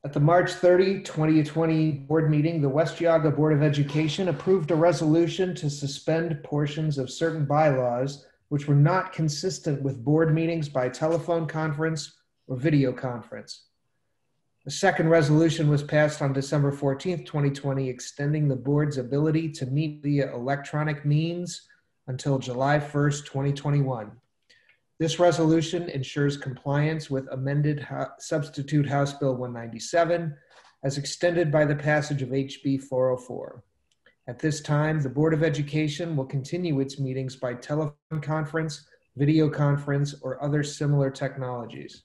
At the March 30, 2020 board meeting, the West Geauga Board of Education approved a resolution to suspend portions of certain bylaws which were not consistent with board meetings by telephone conference or video conference. The second resolution was passed on December 14th, 2020, extending the board's ability to meet via electronic means until July 1st, 2021. This resolution ensures compliance with amended substitute House Bill 197 as extended by the passage of HB 404. At this time, the Board of Education will continue its meetings by telephone conference, video conference, or other similar technologies.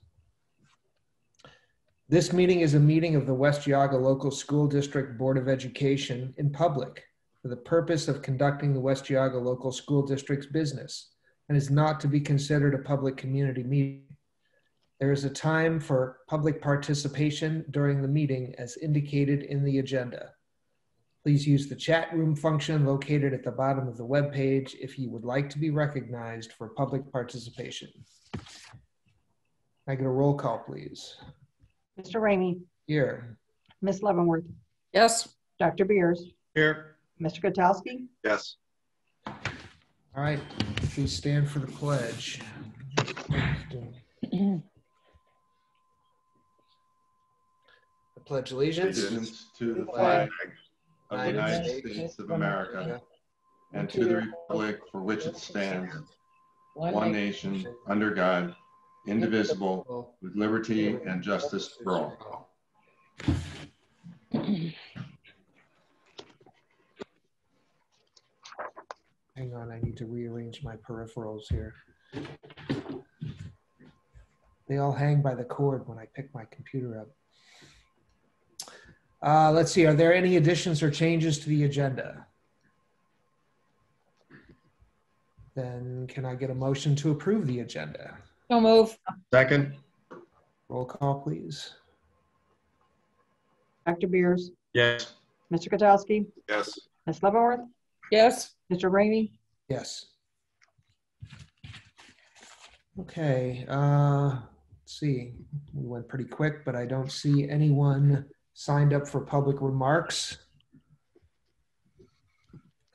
This meeting is a meeting of the West Geauga Local School District Board of Education in public for the purpose of conducting the West Geauga Local School District's business, and is not to be considered a public community meeting. There is a time for public participation during the meeting as indicated in the agenda. Please use the chat room function located at the bottom of the web page if you would like to be recognized for public participation. Can I get a roll call, please? Mr. Ramey. Here. Ms. Leavenworth. Yes. Dr. Beers. Here. Mr. Gutowski. Yes. All right, please stand for the pledge. I pledge allegiance to the flag of the United States of America and to the republic for which it stands, one nation, under God, indivisible, with liberty and justice for all. Hang on, I need to rearrange my peripherals here. They all hang by the cord when I pick my computer up. Let's see, are there any additions or changes to the agenda? Then can I get a motion to approve the agenda? So move. Second. Roll call, please. Dr. Beers. Yes. Mr. Gutowski. Yes. Ms. Leavenworth. Yes. Mr. Ramey. Yes. Okay, let's see. We went pretty quick, but I don't see anyone signed up for public remarks.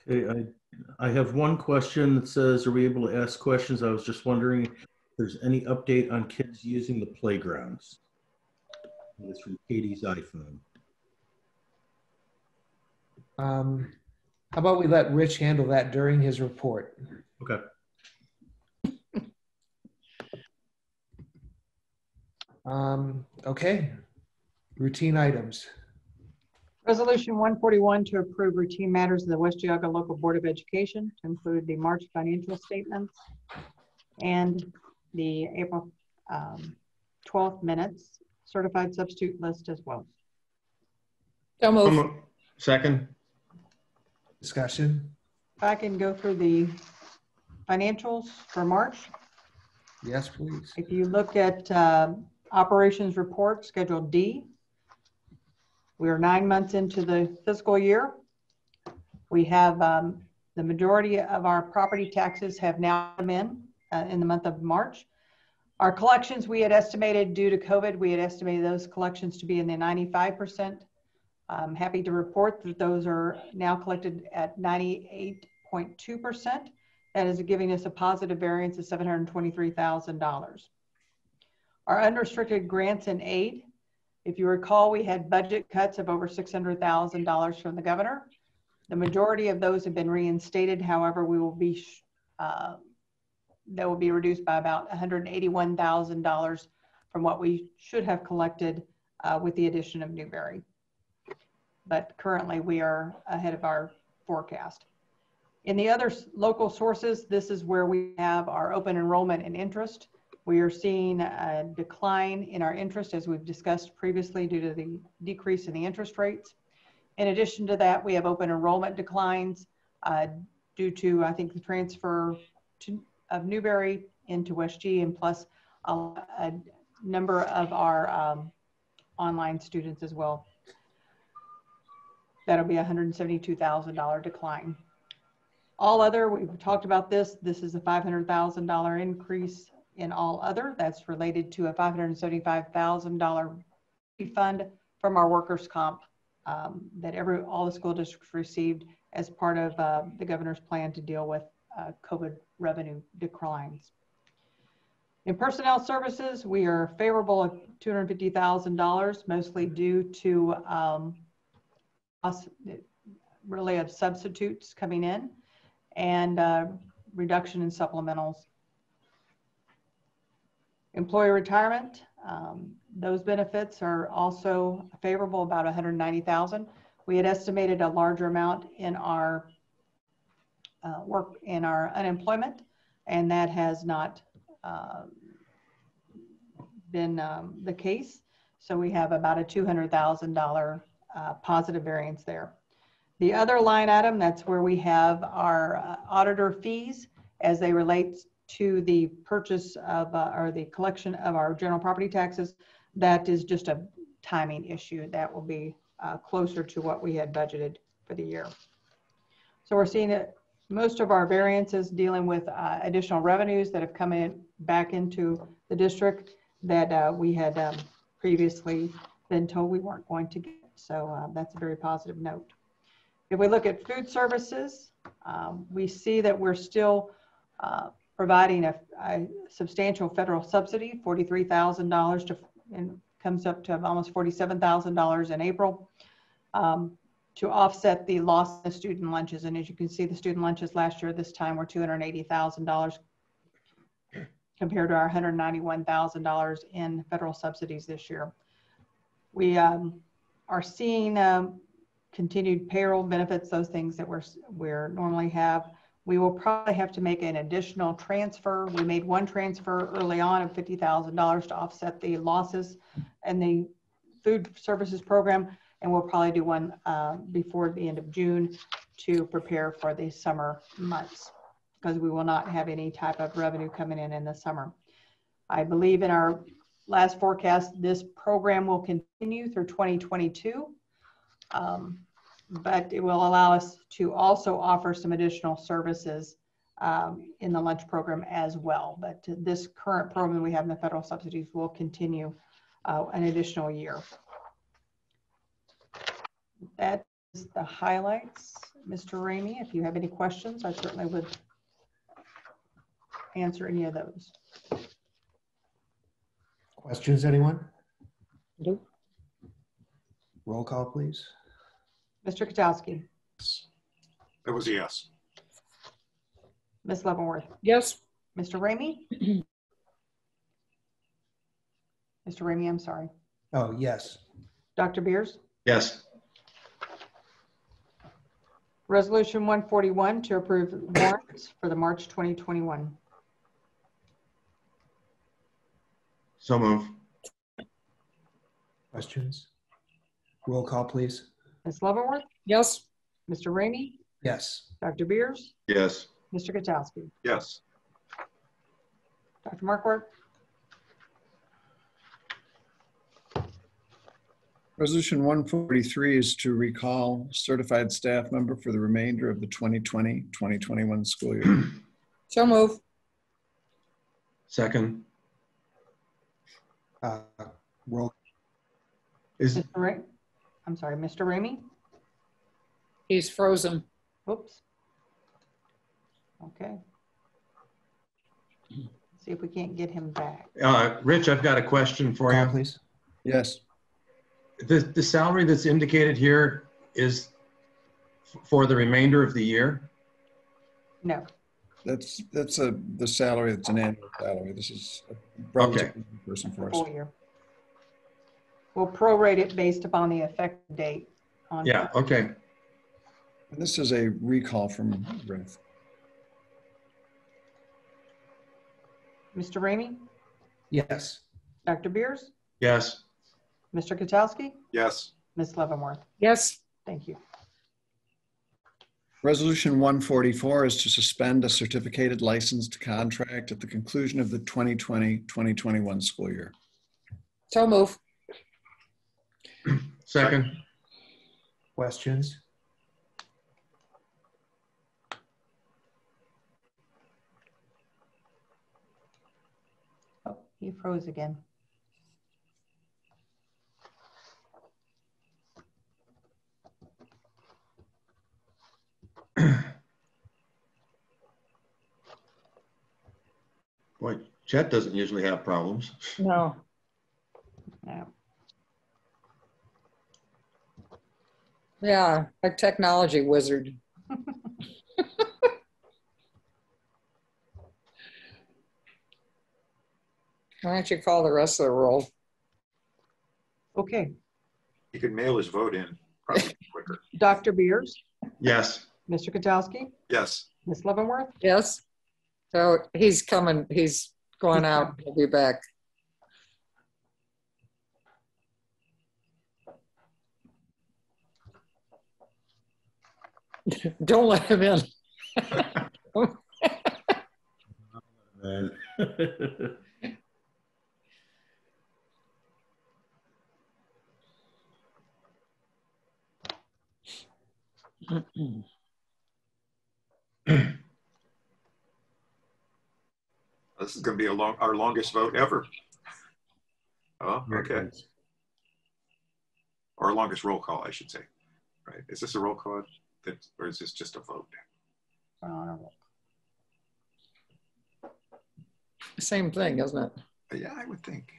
Okay, I have one question that says, are we able to ask questions? I was just wondering if there's any update on kids using the playgrounds. It's from Katie's iPhone. How about we let Rich handle that during his report? Okay. Okay, routine items. Resolution 141 to approve routine matters of the West Geauga Local Board of Education to include the March financial statements and the April 12th minutes certified substitute list as well. So move. Second. Discussion? If I can go through the financials for March. Yes, please. If you look at operations report, Schedule D, we are 9 months into the fiscal year. We have the majority of our property taxes have now come in the month of March. Our collections, we had estimated due to COVID, we had estimated those collections to be in the 95%. I'm happy to report that those are now collected at 98.2%. That is giving us a positive variance of $723,000. Our unrestricted grants and aid, if you recall, we had budget cuts of over $600,000 from the governor. The majority of those have been reinstated. However, we will be that will be reduced by about $181,000 from what we should have collected with the addition of Newbery. But currently we are ahead of our forecast. In the other local sources, this is where we have our open enrollment and interest. We are seeing a decline in our interest as we've discussed previously due to the decrease in the interest rates. In addition to that, we have open enrollment declines due to, I think, the transfer of Newbery into West G, and plus a number of our online students as well. That'll be a $172,000 decline. All other, we've talked about this. This is a $500,000 increase in all other. That's related to a $575,000 refund from our workers' comp that all the school districts received as part of the governor's plan to deal with COVID revenue declines. In personnel services, we are favorable at $250,000, mostly due to us really of substitutes coming in and reduction in supplementals. Employee retirement, those benefits are also favorable, about $190,000. We had estimated a larger amount in our unemployment, and that has not been the case. So we have about a $200,000 positive variance there. The other line item, that's where we have our auditor fees as they relate to the purchase of or the collection of our general property taxes. That is just a timing issue. That will be closer to what we had budgeted for the year. So we're seeing it, most of our variances dealing with additional revenues that have come in back into the district that we had previously been told we weren't going to get. So that's a very positive note. If we look at food services, we see that we're still providing a substantial federal subsidy, $43,000 and comes up to almost $47,000 in April to offset the loss of student lunches. And as you can see, the student lunches last year, this time were $280,000 compared to our $191,000 in federal subsidies this year. We are seeing continued payroll benefits, those things that we're normally have. We will probably have to make an additional transfer. We made one transfer early on of $50,000 to offset the losses in the food services program, and we'll probably do one before the end of June to prepare for the summer months, because we will not have any type of revenue coming in the summer. I believe in our last forecast, this program will continue through 2022. But it will allow us to also offer some additional services in the lunch program as well. But this current program we have in the federal subsidies will continue an additional year. That is the highlights. Mr. Ramey, if you have any questions, I certainly would answer any of those. Questions, anyone? Nope. Roll call, please. Mr. Kotowski. That was a yes. Ms. Leavenworth. Yes. Mr. Ramey. Mr. Ramey, I'm sorry. Oh, yes. Dr. Beers. Yes. Resolution 141 to approve warrants for the March 2021. So move. Questions? Roll call, please. Ms. Leavenworth. Yes. Mr. Ramey. Yes. Dr. Beers. Yes. Mr. Kotowski. Yes. Dr. Marquardt. Resolution 143 is to recall certified staff member for the remainder of the 2020-2021 school year. So move. Second. Roll. Is I'm sorry, Mr. Ramey. He's frozen. Oops. Okay. See if we can't get him back. Rich, I've got a question for call, you. please. Yes. The salary that's indicated here is for the remainder of the year? No. That's the salary. That's an annual salary. This is a Okay. person for us. Full year. We'll prorate it based upon the effective date. Yeah, okay. And this is a recall from Griff. Mr. Ramey. Yes. Dr. Beers. Yes. Mr. Kotowski. Yes. Ms. Leavenworth. Yes. Thank you. Resolution 144 is to suspend a certificated licensed contract at the conclusion of the 2020-2021 school year. So move. Second. Questions? Oh, he froze again. Boy, Chet doesn't usually have problems. No. No. Yeah, a technology wizard. Why don't you call the rest of the roll? Okay. He could mail his vote in probably quicker. Dr. Beers, Yes. Mr. Katsowski, Yes. Ms. Leavenworth, Yes. So he's coming, he's going out. He'll be back. Don't let him in. Man. This is going to be our longest vote ever. Oh, okay. Or longest roll call, I should say. Right? Is this a roll call, or is this just a vote? Same thing, isn't it? Yeah, I would think.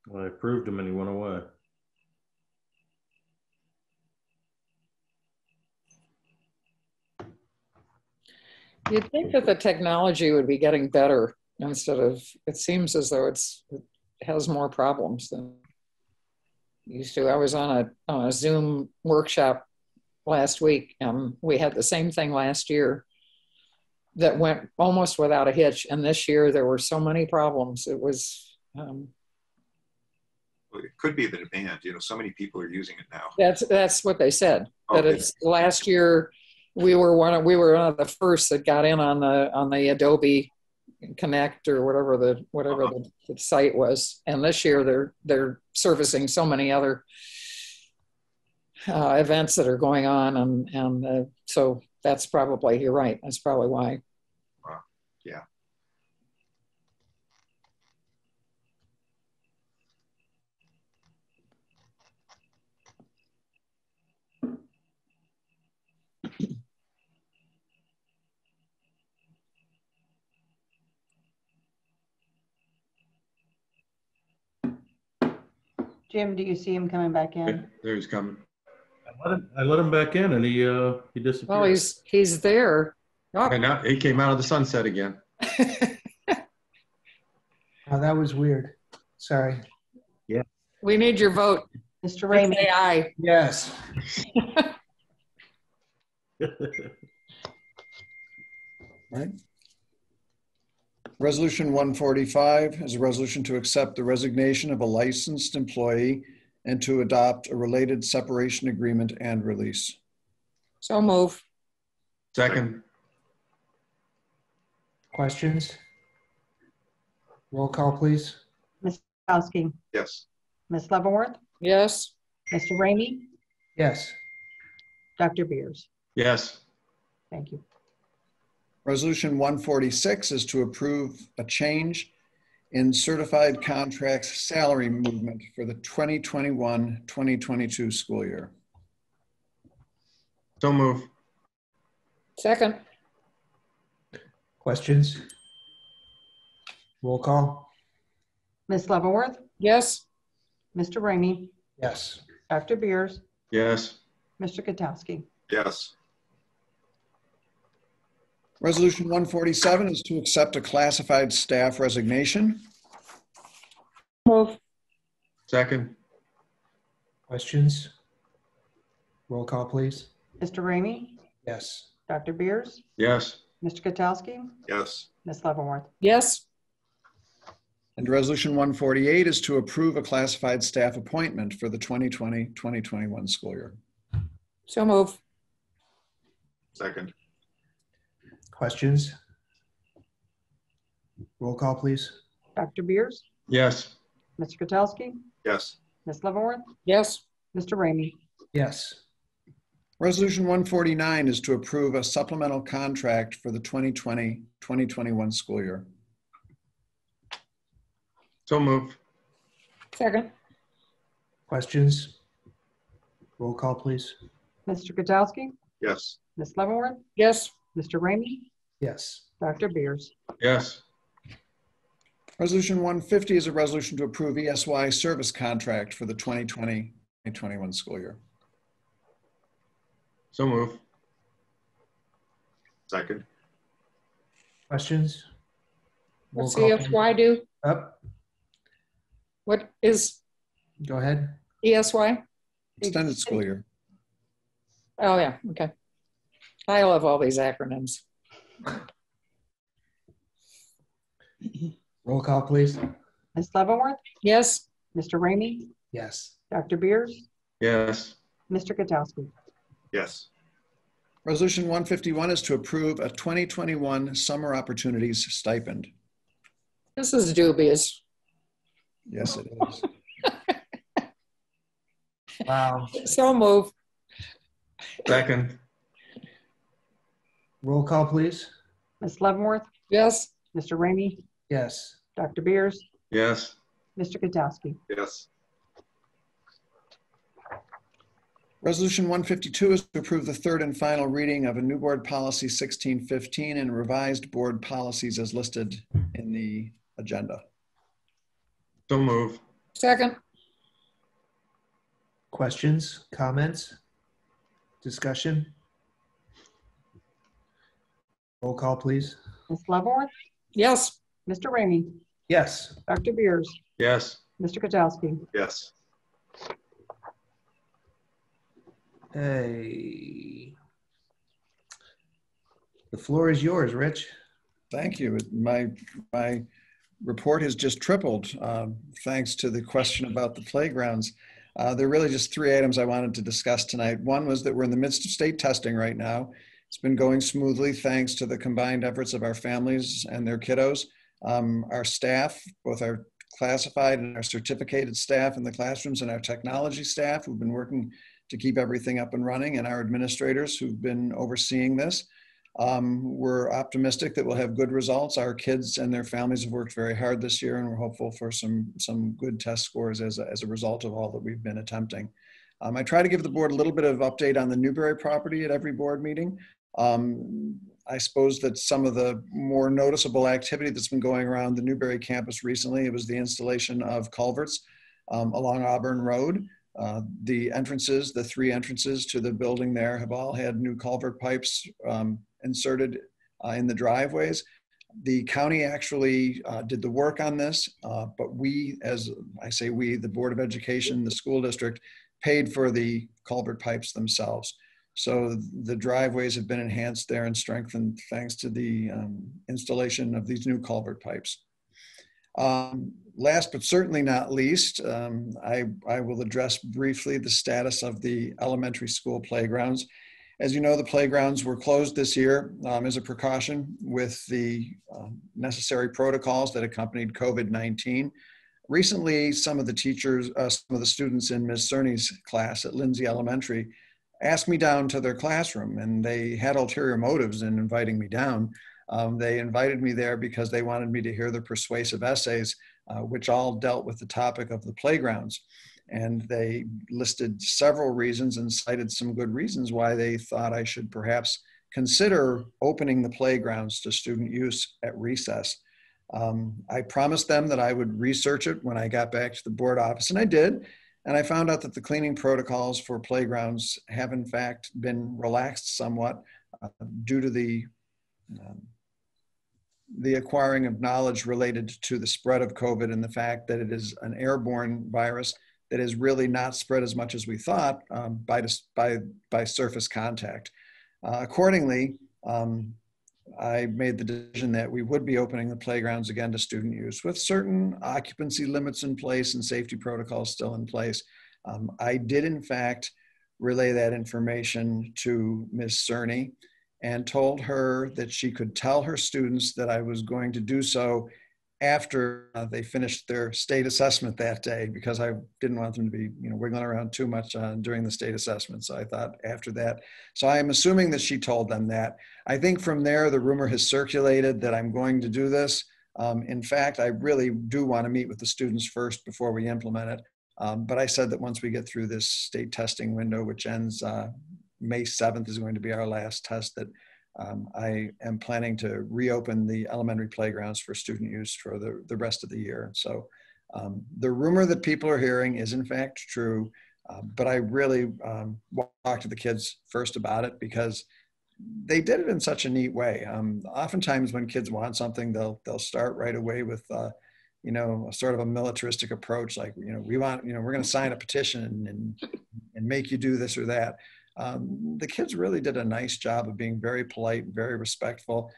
Well, I approved him and he went away. You'd think that the technology would be getting better instead of, it seems as though it has more problems than it used to. I was on a Zoom workshop last week, and we had the same thing last year that went almost without a hitch. And this year there were so many problems. It was, Well, it could be the demand. You know, so many people are using it now. that's what they said. That Okay. it's last year we were one of the first that got in on the Adobe Connect or whatever the site was. And this year they're servicing so many other events that are going on, and so that's probably, you're right. That's probably why. Yeah. Jim, do you see him coming back in? There he's coming. I let him back in and he disappeared. Well, he's there. Oh. And now he came out of the sunset again. Oh, that was weird. Sorry. We need your vote. Mr. Ramey, Say aye. Yes. Right. Resolution 145 is a resolution to accept the resignation of a licensed employee and to adopt a related separation agreement and release. So move. Second. Questions? Roll call, please. Ms. Katsowski, Yes. Ms. Leavenworth, Yes. Mr. Ramey, Yes. Dr. Beers. Yes. Thank you. Resolution 146 is to approve a change in certified contracts salary movement for the 2021-2022 school year. So move. Second. Questions? Roll call. Ms. Leavenworth, Yes. Mr. Ramey, Yes. Dr. Beers, Yes. Mr. Katsowski. Yes. Resolution 147 is to accept a classified staff resignation. Move. Second. Questions? Roll call, please. Mr. Ramey, Yes. Dr. Beers, Yes. Mr. Katsowski, Yes. Ms. Leavenworth. Yes. And resolution 148 is to approve a classified staff appointment for the 2020-2021 school year. So move. Second. Questions? Roll call, please. Dr. Beers, Yes. Mr. Katsowski, Yes. Ms. Leavenworth, Yes. Mr. Ramey. Yes. Resolution 149 is to approve a supplemental contract for the 2020-2021 school year. So move. Second. Questions? Roll call, please. Mr. Katsowski, Yes. Ms. Leavenworth, Yes. Mr. Ramey, Yes. Dr. Beers. Yes. Resolution 150 is a resolution to approve ESY service contract for the 2020-2021 school year. So move. Second. Questions? Roll What's call, ESY do? Up. What is Go ahead. ESY? Extended school year. Oh, yeah. Okay. I love all these acronyms. Roll call, please. Ms. Leavenworth, Yes. Mr. Ramey, Yes. Dr. Beers, Yes. Mr. Katsowski. Yes. Resolution 151 is to approve a 2021 summer opportunities stipend. This is dubious. Yes, it is. Wow. So move. Second. Roll call, please. Ms. Leavenworth, Yes. Mr. Ramey, Yes. Dr. Beers, Yes. Mr. Katsowski. Yes. Resolution 152 is to approve the third and final reading of a new board policy 1615 and revised board policies as listed in the agenda. So move. Second. Questions, comments, discussion? Roll call, please. Ms. Leavenworth, Yes. Mr. Ramey, Yes. Dr. Beers, Yes. Mr. Katsowski. Yes. Hey. The floor is yours, Rich. Thank you. My report has just tripled thanks to the question about the playgrounds. There are really just three items I wanted to discuss tonight. One was that we're in the midst of state testing right now. It's been going smoothly thanks to the combined efforts of our families and their kiddos. Our staff, both our classified and our certificated staff in the classrooms and our technology staff who've been working to keep everything up and running, and our administrators who've been overseeing this. We're optimistic that we'll have good results. Our kids and their families have worked very hard this year, and we're hopeful for some good test scores as a result of all that we've been attempting. I try to give the board a little bit of update on the Newbery property at every board meeting. I suppose that some of the more noticeable activity that's been going around the Newbery campus recently, it was the installation of culverts along Auburn Road. The entrances, the three entrances to the building there have all had new culvert pipes inserted in the driveways. The county actually did the work on this, but we, as I say we, the Board of Education, the school district, paid for the culvert pipes themselves. So the driveways have been enhanced there and strengthened thanks to the installation of these new culvert pipes. Last but certainly not least, I will address briefly the status of the elementary school playgrounds. As you know, the playgrounds were closed this year as a precaution with the necessary protocols that accompanied COVID-19. Recently, some of the teachers, some of the students in Ms. Cerny's class at Lindsay Elementary asked me down to their classroom, and they had ulterior motives in inviting me down. They invited me there because they wanted me to hear the persuasive essays, which all dealt with the topic of the playgrounds. And they listed several reasons and cited some good reasons why they thought I should perhaps consider opening the playgrounds to student use at recess. I promised them that I would research it when I got back to the board office, and I did. And I found out that the cleaning protocols for playgrounds have in fact been relaxed somewhat due to the acquiring of knowledge related to the spread of COVID and the fact that it is an airborne virus that is really not spread as much as we thought by surface contact. Accordingly, I made the decision that we would be opening the playgrounds again to student use with certain occupancy limits in place and safety protocols still in place. I did in fact relay that information to Ms. Cerny and told her that she could tell her students that I was going to do so after they finished their state assessment that day, because I didn't want them to be wiggling around too much during the state assessment. So I thought after that. So I'm assuming that she told them that. I think from there, the rumor has circulated that I'm going to do this. In fact, I really do want to meet with the students first before we implement it. But I said that once we get through this state testing window, which ends May 7th is going to be our last test, that I am planning to reopen the elementary playgrounds for student use for the rest of the year. So the rumor that people are hearing is in fact true, but I really talked to the kids first about it because they did it in such a neat way. Oftentimes when kids want something, they'll start right away with you know, a sort of a militaristic approach, like, you know, we want, you know, we're going to sign a petition and make you do this or that. The kids really did a nice job of being very polite, very respectful.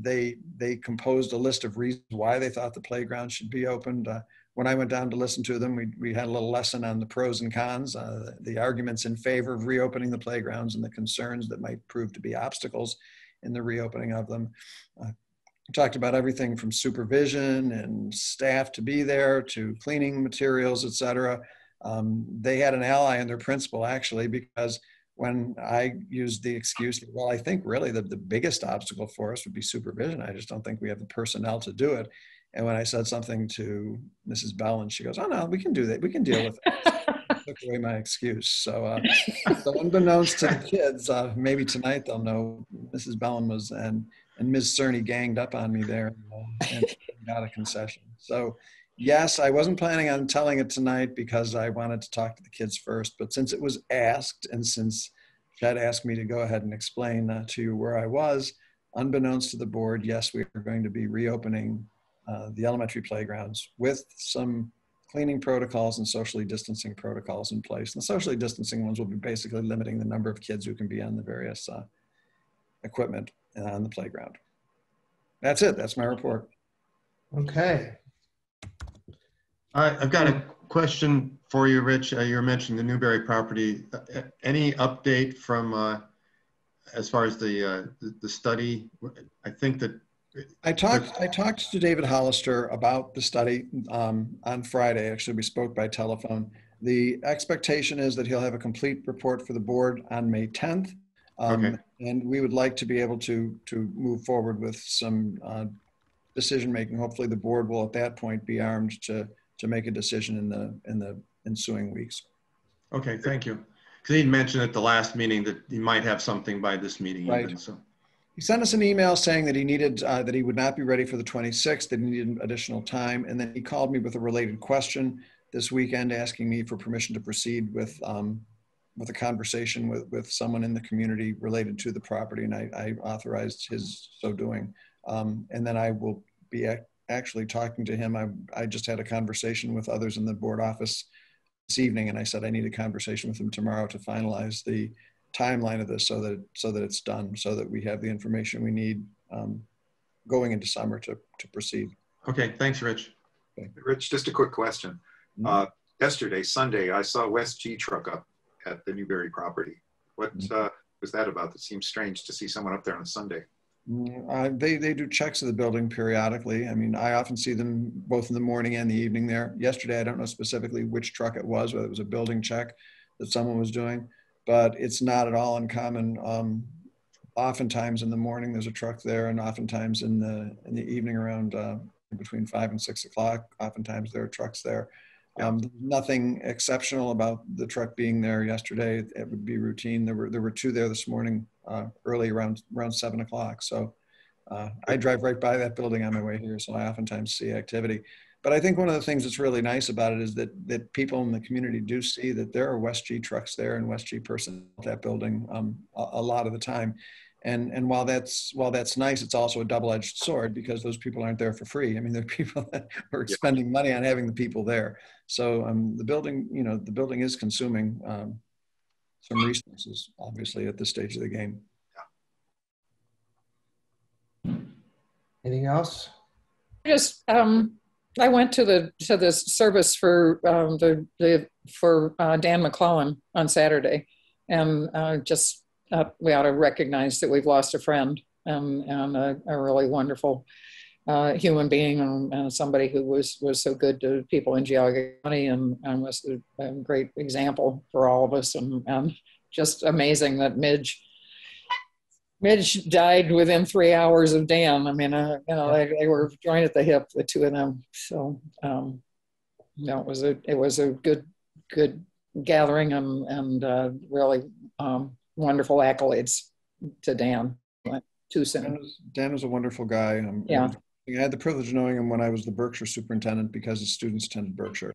They composed a list of reasons why they thought the playground should be opened. When I went down to listen to them, we had a little lesson on the pros and cons, the arguments in favor of reopening the playgrounds and the concerns that might prove to be obstacles in the reopening of them. We talked about everything from supervision and staff to be there to cleaning materials, et cetera. They had an ally in their principal, actually, because when I used the excuse that, well, I think really the biggest obstacle for us would be supervision. I just don't think we have the personnel to do it. And when I said something to Mrs. Bell, and she goes, oh no, we can do that. We can deal with it. Took away my excuse. So, so unbeknownst to the kids, maybe tonight they'll know Mrs. Bellin was, and Ms. Cerny ganged up on me there and got a concession. So yes, I wasn't planning on telling it tonight because I wanted to talk to the kids first, but since it was asked, and since Chad asked me to go ahead and explain to you where I was, unbeknownst to the board, yes, we are going to be reopening the elementary playgrounds with some cleaning protocols and socially distancing protocols in place. And the socially distancing ones will be basically limiting the number of kids who can be on the various equipment on the playground. That's it. That's my report. Okay. I've got a question for you, Rich. You were mentioning the Newbery property. Any update from as far as the study? I think that I talked to David Hollister about the study on Friday. Actually, we spoke by telephone. The expectation is that he'll have a complete report for the board on May 10th. Okay. And we would like to be able to move forward with some decision making. Hopefully the board will at that point be armed to make a decision in the ensuing weeks. Okay, thank you. Because he mentioned at the last meeting that he might have something by this meeting. Right. Even, so. He sent us an email saying that he needed, that he would not be ready for the 26th, that he needed additional time. And then he called me with a related question this weekend, asking me for permission to proceed with a conversation with someone in the community related to the property. And I authorized his so doing. And then I will be actually talking to him. I just had a conversation with others in the board office this evening, and I said I need a conversation with him tomorrow to finalize the timeline of this so that it's done, so that we have the information we need going into summer to proceed. Okay, thanks, Rich. Okay. Rich, just a quick question. Yesterday, Sunday, I saw West G truck up at the Newbery property. What was that about? It seems strange to see someone up there on Sunday. They do checks of the building periodically. I mean, I often see them both in the morning and the evening there. Yesterday, I don't know specifically which truck it was, whether it was a building check that someone was doing, but it's not at all uncommon. Oftentimes in the morning, there's a truck there, and oftentimes in the evening around between 5 and 6 o'clock, oftentimes there are trucks there. Nothing exceptional about the truck being there yesterday. It would be routine. There were two there this morning, early around 7 o'clock. So I drive right by that building on my way here, so I oftentimes see activity. But I think one of the things that's really nice about it is that people in the community do see that there are West G trucks there and West G personnel at that building a lot of the time. And while that's nice, it's also a double-edged sword because those people aren't there for free. I mean, they're people that are spending money on having the people there. So the building is consuming some resources, obviously, at this stage of the game. Anything else? Just I went to this service for Dan McClellan on Saturday, and just we ought to recognize that we've lost a friend and a really wonderful human being and somebody who was so good to people in Geauga County and was a great example for all of us, and just amazing that Midge died within 3 hours of Dan. I mean, they were joined at the hip, the two of them. So, it was a good gathering and really wonderful accolades to Dan. Too soon. Dan was a wonderful guy. Yeah. I had the privilege of knowing him when I was the Berkshire superintendent because his students attended Berkshire.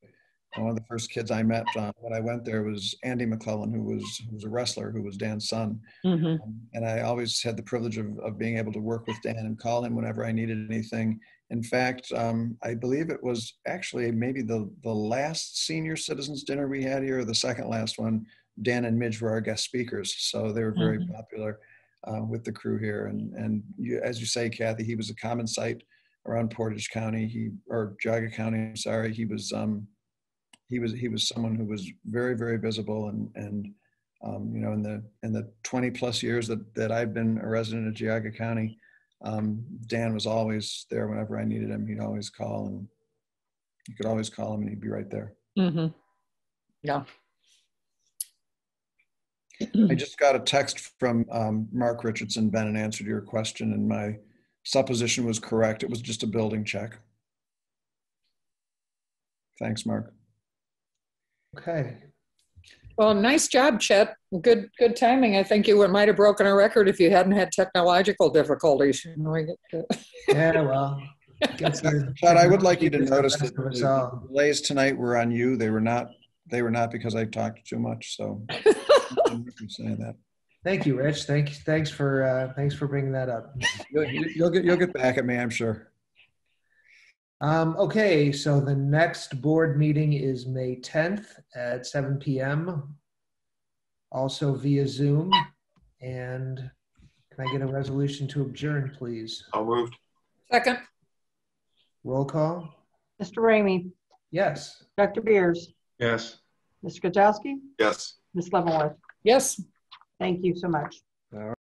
And one of the first kids I met when I went there was Andy McClellan, who was a wrestler, who was Dan's son. Mm-hmm. And I always had the privilege of being able to work with Dan and call him whenever I needed anything. In fact, I believe it was actually maybe the last senior citizens dinner we had here, or the second last one. Dan and Midge were our guest speakers, so they were very popular with the crew here. And as you say, Kathy, he was a common sight around Portage County, or Geauga County. I'm sorry, he was someone who was very, very visible, and you know, in the 20 plus years that I've been a resident of Geauga County, Dan was always there whenever I needed him. He'd always call, and you could always call him and he'd be right there. Mm-hmm. Yeah. I just got a text from Mark Richardson, Ben, in answer to your question, and my supposition was correct. It was just a building check. Thanks, Mark. Okay. Well, nice job, Chet. Good timing. I think you might have broken a record if you hadn't had technological difficulties. Yeah, well. Chet, I would like you to notice that the delays tonight were on you. They were not because I talked too much. So I'm saying that. Thank you, Rich. Thanks for bringing that up. You'll get back at me, I'm sure. Okay, so the next board meeting is May 10th at 7 p.m. Also via Zoom. And can I get a resolution to adjourn, please? I'll move. Second. Roll call. Mr. Ramey? Yes. Dr. Beers? Yes. Mr. Gajowski? Yes. Ms. Leavenworth? Yes. Thank you so much.